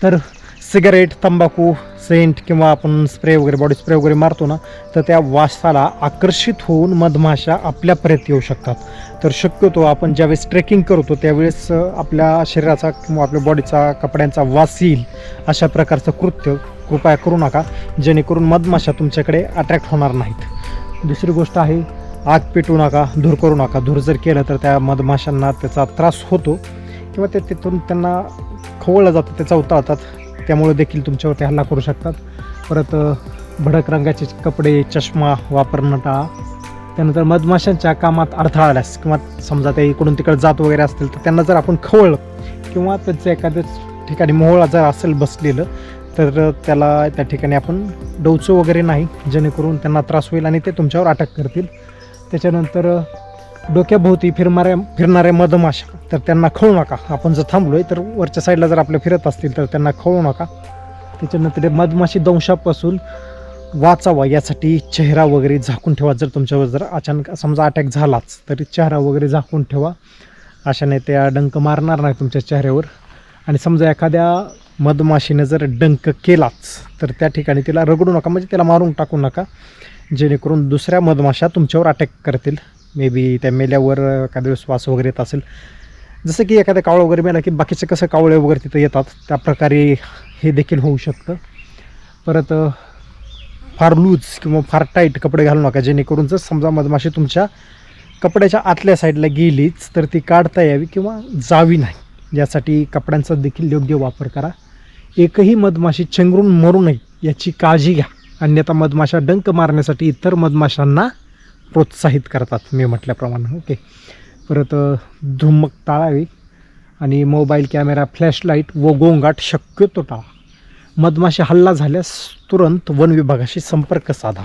तर सिगारेट, तंबाखू, सेंट किंवा आपण स्प्रे वगैरे, बॉडी स्प्रे वगैरे मारतो ना, तर त्या वासाला आकर्षित होऊन मधमाशा आपल्यापर्यंत येऊ शकतात. तर शक्यतो आपण ज्यावेळेस ट्रेकिंग करतो त्यावेळेस आपल्या शरीराचा किंवा आपल्या बॉडीचा, कपड्यांचा वास येईल अशा प्रकारचं कृत्य कृपया करू नका, जेणेकरून मधमाशा तुमच्याकडे अट्रॅक्ट होणार नाहीत. दुसरी गोष्ट आहे, आग पेटवू नका, धूर करू नका. धूर जर केलं तर त्या मधमाशांना त्याचा त्रास होतो किंवा ते तिथून त्यांना खवळलं जातं, ते चवताळतात, त्यामुळे देखील तुमच्यावरती हल्ला करू शकतात. परत भडक रंगाचे कपडे, चष्मा वापरणं टाळा. त्यानंतर मधमाशांच्या कामात अडथळा आल्यास किंवा समजा ते इकडून तिकडे जात वगैरे असतील तर त्यांना जर आपण खवळलं किंवा त्यांचं एखाद्या ठिकाणी मोहळा जर असेल बसलेलं तर त्याला त्या ठिकाणी आपण डोचू वगैरे नाही, जेणेकरून त्यांना त्रास होईल आणि ते तुमच्यावर अटॅक करतील. त्याच्यानंतर डोक्याभोवती फिरणाऱ्या मधमाशा, तर त्यांना खवळू नका. आपण जर थांबलो आहे तर वरच्या साईडला जर आपल्या फिरत असतील तर त्यांना खवळू नका. त्याच्यानंतर मधमाशी दंशापासून वाचावा यासाठी चेहरा वगैरे झाकून ठेवा. जर तुमच्यावर जर अचानक समजा अटॅक झालाच तरी चेहरा वगैरे झाकून ठेवा, अशाने त्या डंक मारणार नाही तुमच्या चेहऱ्यावर. आणि समजा एखाद्या मधमाशीने जर डंक केलाच तर त्या ठिकाणी तिला रगडू नका, म्हणजे त्याला मारून टाकू नका, जेणेकरून दुसऱ्या मधमाशा तुमच्यावर अटॅक करतील. मे बी त्या मेल्यावर एखाद्या वेळेस वास वगैरे येत असेल, जसं की एखाद्या कावळा वगैरे मेला की बाकीचे कसं कावळे वगैरे तिथं येतात, त्याप्रकारे हे देखील होऊ शकतं. परत फार लूज किंवा फार टाईट कपडे घालू नका, जेणेकरून जर समजा मधमाशी तुमच्या कपड्याच्या आतल्या साईडला गेलीच तर ती काढता यावी किंवा जावी नाही, यासाठी कपड्यांचा देखील योग्य वापर करा. एकही मधमाशी चेंगरून मरू नये याची काळजी घ्या, अन्यथा मधमाशा डंक मारण्यासाठी इतर मधमाशांना प्रोत्साहित करतात मी म्हटल्याप्रमाणे. ओके. परत धुमक टाळावी आणि मोबाईल कॅमेरा, फ्लॅशलाईट व गोंगाट शक्यतो टाळा. मधमाशी हल्ला झाल्यास तुरंत वन विभागाशी संपर्क साधा.